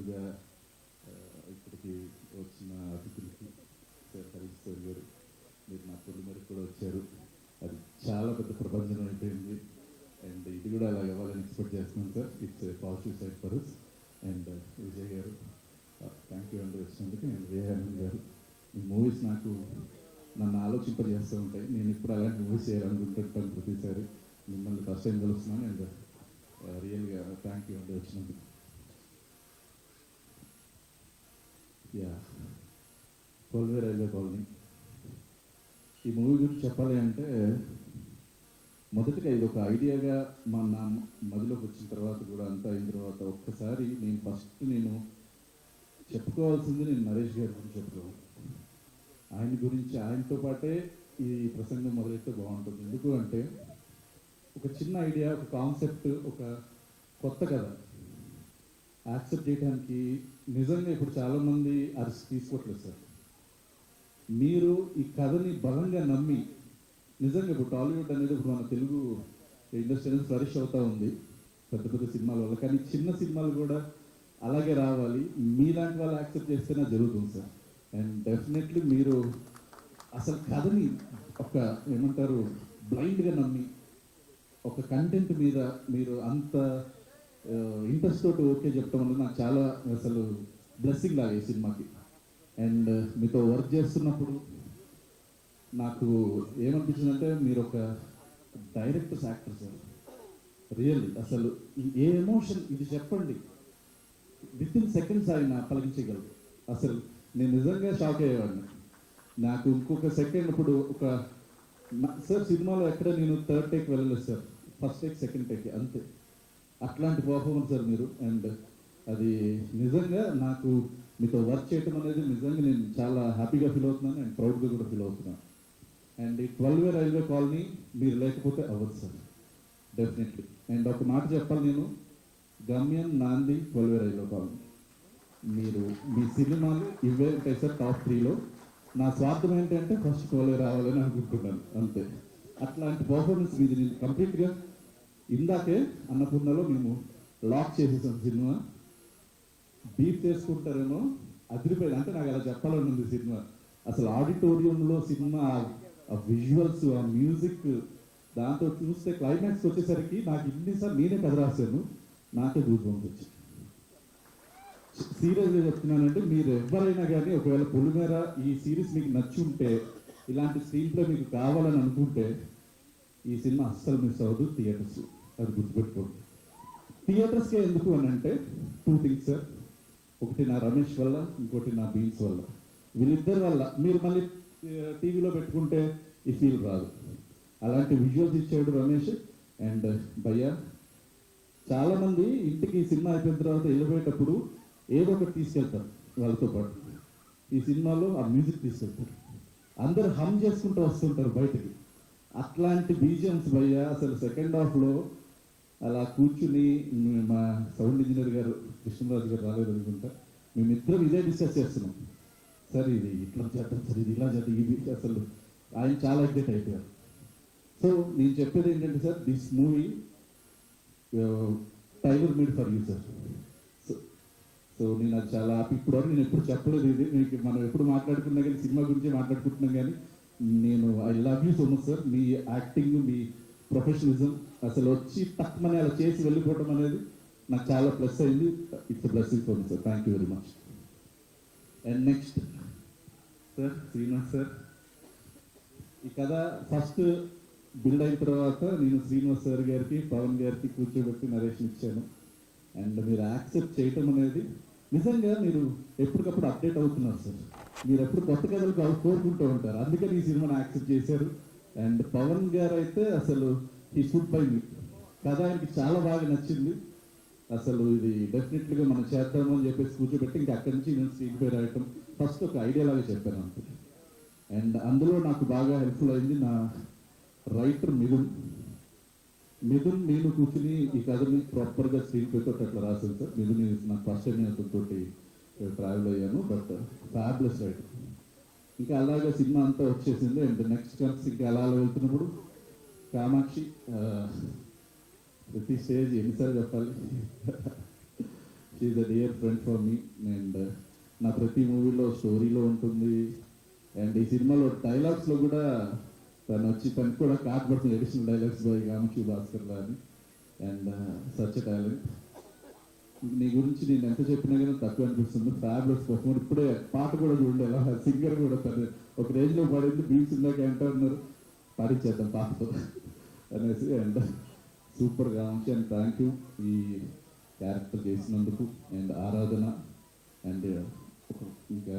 ముందుగా ఇక్కడికి వచ్చిన అతిథులకి సార్ హరీష్ సార్ గారు, మీరు నా తొలి మేరకు కూడా వచ్చారు. అది చాలా పెద్ద ప్రపంచం అయిపోయింది. అండ్ ఇది కూడా అలా ఇవ్వాలని ఎక్స్పెక్ట్ చేస్తున్నాను sir. It's positive side for us. And Vijay గారు థ్యాంక్ యూ అండి వచ్చినందుకు. అండ్ విజయానంద్ గారు, ఈ మూవీస్ నాకు నన్ను ఆలోచింపజేస్తూ ఉంటాయి. నేను ఇప్పుడు అలాంటి మూవీస్ చేయాలనుకుంటుంటాను ప్రతిసారి. మిమ్మల్ని ఫస్ట్ టైం కలుస్తున్నాను. అండ్ రియల్గా థ్యాంక్ యూ అండి వచ్చినందుకు. యా, కొల్వే రైల్వే కాలనీ ఈ మూవీ గురించి చెప్పాలి అంటే, మొదటిగా ఇది ఒక ఐడియాగా నా మదిలోకి వచ్చిన తర్వాత కూడా అంతా అయిన తర్వాత ఒక్కసారి నేను చెప్పుకోవాల్సింది నేను నరేష్ గారి గురించి చెప్పుకోవాలి. ఆయన గురించి ఆయనతో పాటే ఈ ప్రసంగం మొదలైతే బాగుంటుంది. ఎందుకు అంటే, ఒక చిన్న ఐడియా, ఒక కాన్సెప్ట్, ఒక కొత్త కథ యాక్సెప్ట్ చేయడానికి నిజంగా ఇప్పుడు చాలామంది అరిసి తీసుకోవట్లేదు సార్. మీరు ఈ కథని బలంగా నమ్మి, నిజంగా ఇప్పుడు టాలీవుడ్ అనేది ఇప్పుడు మన తెలుగు ఇండస్ట్రీ అనేది ఫ్లరిష్ అవుతూ ఉంది పెద్ద పెద్ద సినిమాల వల్ల. కానీ చిన్న సినిమాలు కూడా అలాగే రావాలి, మీలాంటి వాళ్ళు యాక్సెప్ట్ చేస్తేనే జరుగుతుంది సార్. అండ్ డెఫినెట్లీ మీరు అసలు కథని ఒక ఏమంటారు బ్లైండ్గా నమ్మి ఒక కంటెంట్ మీద మీరు అంత ఇంట్రెస్ట్ తోటి ఓకే చెప్పడం వల్ల నాకు చాలా అసలు బ్లెస్సింగ్ లాగా ఈ సినిమాకి. అండ్ మీతో వర్క్ చేస్తున్నప్పుడు నాకు ఏమనిపించిందంటే, మీరు ఒక డైరెక్టర్స్ యాక్టర్ సార్. రియల్లీ అసలు ఏ ఎమోషన్ ఇది చెప్పండి విత్ ఇన్ సెకండ్స్ ఆయన పలికించగలరు. అసలు నేను నిజంగా షాక్ అయ్యేవాడిని. నాకు ఇంకొక సెకండ్ ఇప్పుడు ఒక సార్ సినిమాలో ఎక్కడ నేను థర్డ్ టేక్ వెళ్ళలేదు sir, first take second take అంతే. అట్లాంటి పర్ఫార్మెన్స్ సార్ మీరు. అండ్ అది నిజంగా నాకు మీతో వర్క్ చేయటం అనేది నిజంగా నేను చాలా హ్యాపీగా ఫీల్ అవుతున్నాను అండ్ ప్రౌడ్గా కూడా ఫీల్ అవుతున్నాను. అండ్ ఈ 12 రైల్వే కాలనీ మీరు లేకపోతే అవ్వదు సార్, డెఫినెట్లీ. అండ్ ఒక మాట చెప్పాలి, నేను గమ్యం నాంది 12 రైల్వే కాలనీ. మీరు మీ సినిమాలు ఇవే ఉంటాయి సార్ టాప్ 3లో. నా స్వార్థం ఏంటంటే ఫస్ట్ 12 రావాలని అనుకుంటున్నాను అంతే. అట్లాంటి పర్ఫార్మెన్స్ మీది. నేను కంప్లీట్గా ఇందాకే అన్నపూర్ణలో మేము లాక్ చేసేసాం సినిమా. బీప్ చేసుకుంటారేమో అదిరిపోయింది. అంటే నాకు అలా చెప్పాలని ఉంది సినిమా. అసలు ఆడిటోరియంలో సినిమా, ఆ విజువల్స్, ఆ మ్యూజిక్, దాంతో చూస్తే క్లైమాక్స్ వచ్చేసరికి నాకు ఇన్నిసార్లు నేనే కథ రాశాను, నాకే గూస్ బంప్స్ వచ్చాయి. సీరియస్గా చెప్తున్నానంటే, మీరు ఎవరైనా కానీ ఒకవేళ పొలిమేర ఈ సిరీస్ మీకు నచ్చి ఉంటే, ఇలాంటి స్క్రీన్ ప్లే మీకు కావాలని అనుకుంటే ఈ సినిమా అస్సలు మిస్ అవ్వదు థియేటర్స్. అది గుర్తుపెట్టుకోండి. థియేటర్స్కే ఎందుకు అని అంటే 2 థింగ్స్ సార్. ఒకటి నా రమేష్ వల్ల, ఇంకోటి నా బీన్స్ వల్ల. వీళ్ళిద్దరి వల్ల మీరు మళ్ళీ టీవీలో పెట్టుకుంటే ఈ ఫీల్ రాదు. అలాంటి విజువల్స్ ఇచ్చాడు రమేష్. అండ్ భయ్య, చాలామంది ఇంటికి ఈ సినిమా అయిపోయిన తర్వాత వెళ్ళిపోయేటప్పుడు ఏదో ఒకటి తీసుకెళ్తారు వాళ్ళతో పాటు. ఈ సినిమాలో ఆ మ్యూజిక్ తీసుకెళ్తారు, అందరు హమ్ చేసుకుంటూ వస్తుంటారు బయటకి. అట్లాంటి బీజిఎమ్స్ భయ్య. అసలు సెకండ్ హాఫ్లో అలా కూర్చుని మా సౌండ్ ఇంజనీర్ గారు కృష్ణరాజు గారు రాలేదు అనుకుంటా, మేమిద్దరం ఇదే డిస్కస్ చేస్తున్నాం. సార్ ఇది ఇట్లా చేద్దాం సార్, ఇది ఇలా చేద్దాం, ఇది అసలు ఆయన చాలా ఎగ్జైట్ అయిపోయారు. సో నేను చెప్పేది ఏంటంటే sir, this movie tailor made for you sir. So నేను అది చాలా ఇప్పుడు నేను ఎప్పుడు చెప్పలేదు ఇది మీకు. మనం ఎప్పుడు మాట్లాడుకున్నా కానీ సినిమా గురించి మాట్లాడుకుంటున్నాం కానీ, నేను I love you so much sir. Me acting, me professionalism అసలు వచ్చి తక్కువని అలా చేసి వెళ్ళిపోవడం అనేది నాకు చాలా ప్లస్ అయింది. It's blessing for me sir. Thank you very much. And next sir Srinivas sir. ఈ కథ ఫస్ట్ బిల్డ్ అయిన తర్వాత నేను శ్రీనివాస్ సార్ గారికి, పవన్ గారికి కూర్చోబెట్టి నరేషన్ ఇచ్చాను. అండ్ మీరు యాక్సెప్ట్ చేయటం అనేది నిజంగా మీరు ఎప్పటికప్పుడు అప్డేట్ అవుతున్నారు సార్. మీరు ఎప్పుడు కొత్త కథలు కోరుకుంటూ ఉంటారు, అందుకని ఈ సినిమాని యాక్సెప్ట్ చేశారు. అండ్ పవన్ గారు అయితే అసలు ఈ ఫుడ్ బై మీ కథ ఆయనకి చాలా బాగా నచ్చింది. అసలు ఇది డెఫినెట్లీగా మనం చేద్దాము అని చెప్పేసి కూర్చోబెట్టి ఇంకా అక్కడి నుంచి నేను స్క్రీన్ పై రాయటం ఫస్ట్ ఒక ఐడియా లాగా చెప్పాను అంతే. అండ్ అందులో నాకు బాగా హెల్ప్ఫుల్ అయింది నా రైటర్ మిథున్. నేను కూర్చుని ఈ కథని ప్రాపర్గా స్క్రీన్ పే తోటి అట్లా రాశాను సార్. మిథున్ నాకు ఫస్ట్ టైం అతనితోటి ట్రావెల్ అయ్యాను, బట్ ఫ్యాబ్లెస్ రైటర్. ఇంకా అలాగే సినిమా అంతా వచ్చేసింది. అండ్ నెక్స్ట్ కన్స్ ఇంకా అలా వెళ్తున్నప్పుడు కామాక్షి ప్రతి స్టేజ్ ఎన్నిసార్లు చెప్పాలి she a dear friend for me. And నా ప్రతి మూవీలో స్టోరీలో ఉంటుంది. అండ్ ఈ సినిమాలో డైలాగ్స్లో కూడా తనకు కూడా కాకపడుతుంది ఎడిషనల్ డైలాగ్స్ బై కామక్షి భాస్కర్లా అని. And such talent. నీ గురించి నేను ఎంత చెప్పినా కానీ తక్కువ అనిపిస్తుంది. Fables performer. ఇప్పుడే పాట కూడా చూడండి ఎలా సింగర్ కూడా తను ఒక రేంజ్లో పడింది. బీచ్ ఇందాక అంటున్నారు పాడించేద్దాం పాటతో అనేసి. అండ్ సూపర్గా ఉంచి. అండ్ థ్యాంక్ యూ ఈ క్యారెక్టర్ చేసినందుకు. అండ్ ఆరాధన అండ్ ఇంకా